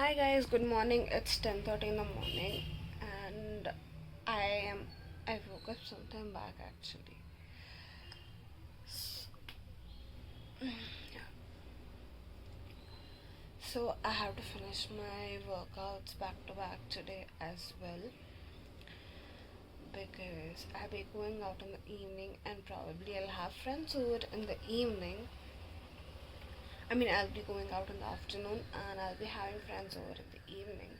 Hi guys, good morning. It's 10:30 in the morning and I am I woke up sometime back actually. Yeah. So I have to finish my workouts back to back today as well because I'll be going out in the evening and probably I'll have friends over in the evening. I'll be going out in the afternoon and I'll be having friends over in the evening.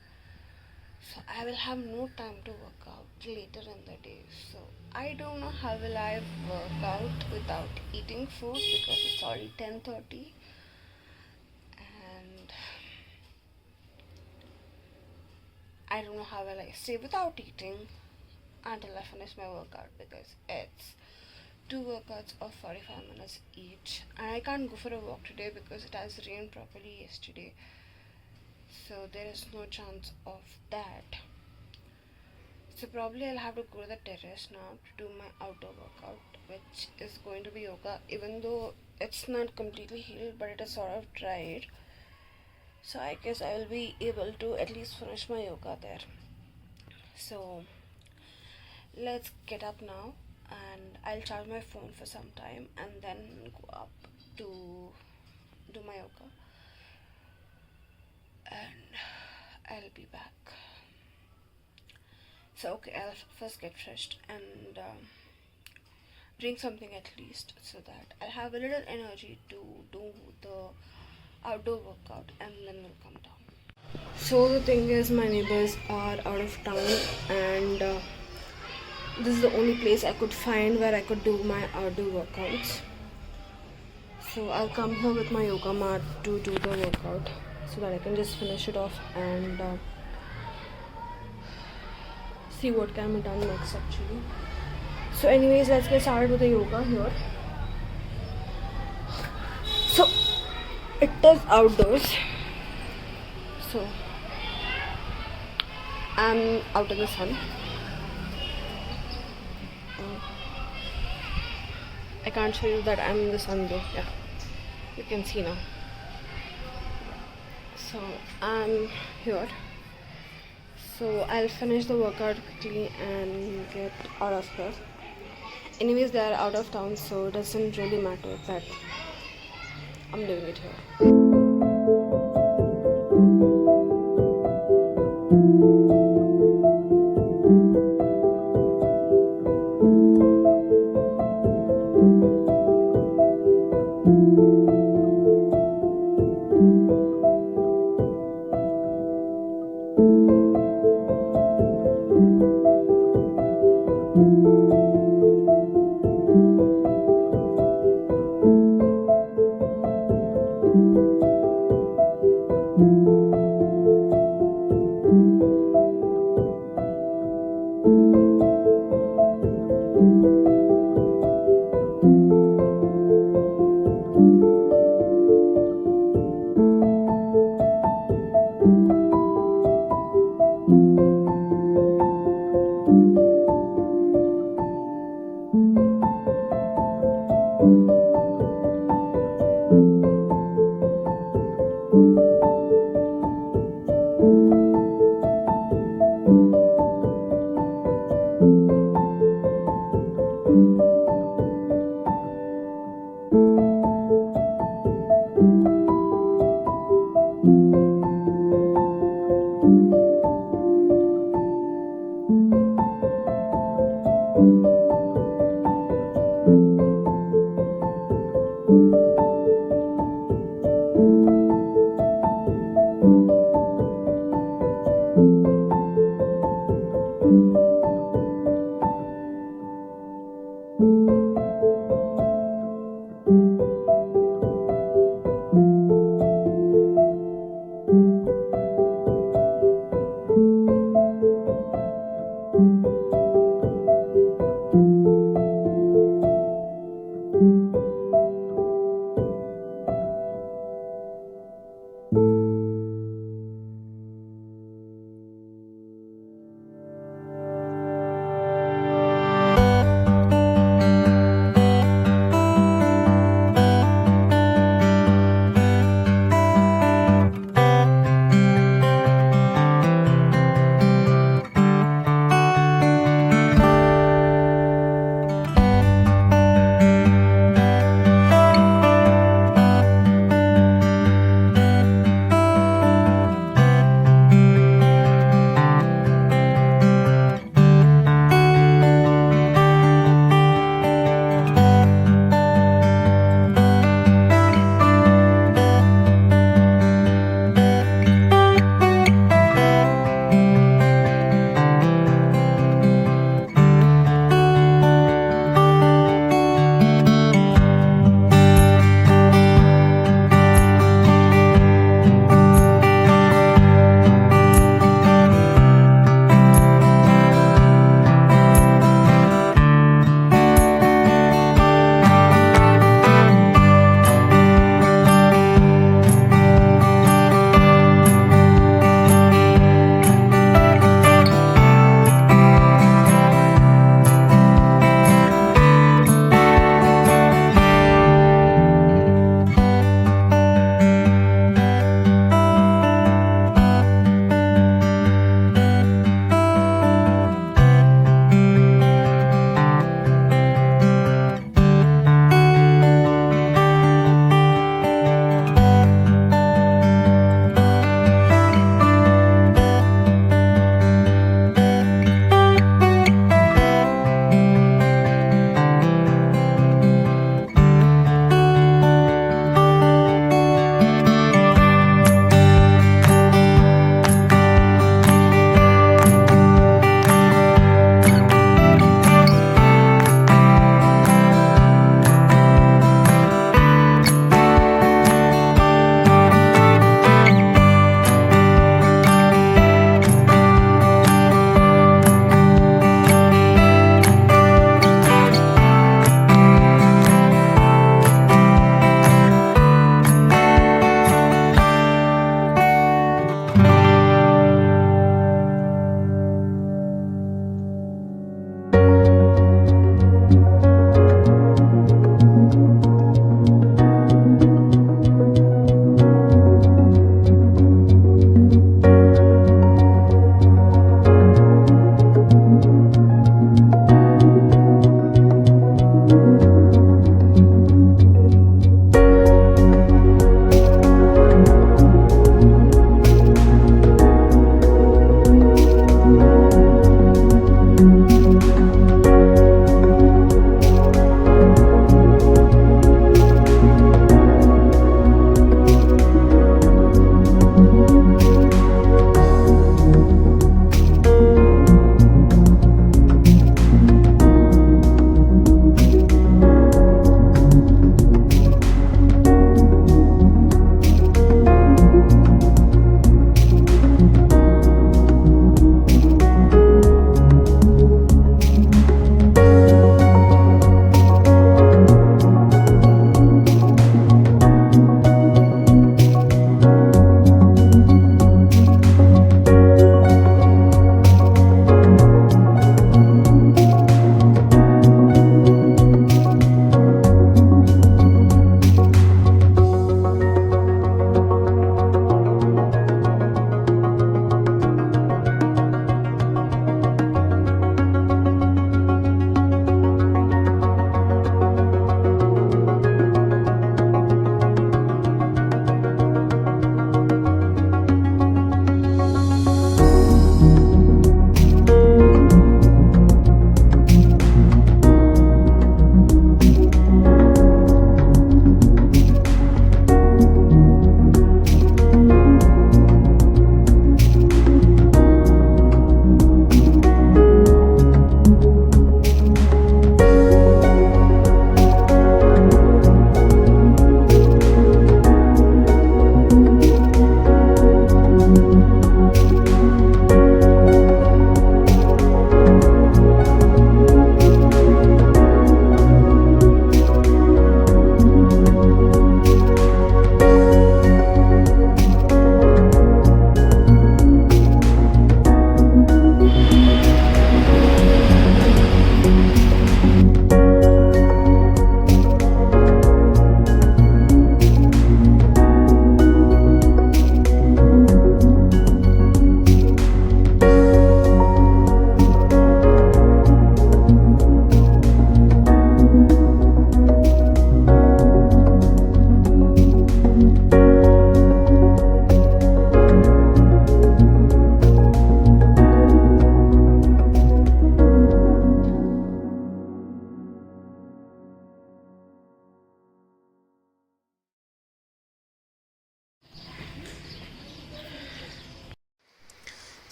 So I will have no time to work out later in the day. So I don't know how will I work out without eating food because it's already 10:30 and I don't know how will I stay without eating until I finish my workout because it's two workouts of 45 minutes each and I can't go for a walk today because it has rained properly yesterday. So there is no chance of that. So probably I'll have to go to the terrace now to do my outdoor workout, which is going to be yoga, even though it's not completely healed, but it is sort of dried. So I guess I will be able to at least finish my yoga there. So let's get up now and I'll charge my phone for some time and then go up to do my yoga and I'll be back. So okay, I'll first get dressed and drink something at least so that I'll have a little energy to do the outdoor workout and then we'll come down. So the thing is, my neighbors are out of town and this is the only place I could find where I could do my outdoor workouts. So I'll come here with my yoga mat to do the workout so that I can just finish it off and see what can be done next actually. So anyways, let's get started with the yoga here. So it is outdoors. So I'm out in the sun. I can't show you that I'm in the sun though. Yeah, you can see now. So I'm here. So I'll finish the workout quickly and get out of here. Anyways, they are out of town, so it doesn't really matter that I'm doing it here.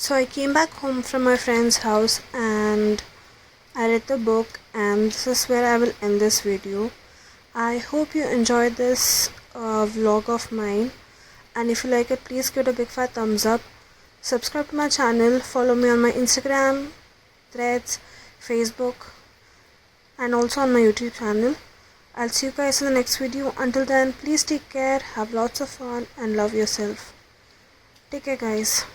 So I came back home from my friend's house and I read the book, and this is where I will end this video. I hope you enjoyed this vlog of mine, and if you like it, please give it a big fat thumbs up. Subscribe to my channel, follow me on my Instagram, Threads, Facebook, and also on my YouTube channel. I'll see you guys in the next video. Until then, please take care, have lots of fun, and love yourself. Take care, guys.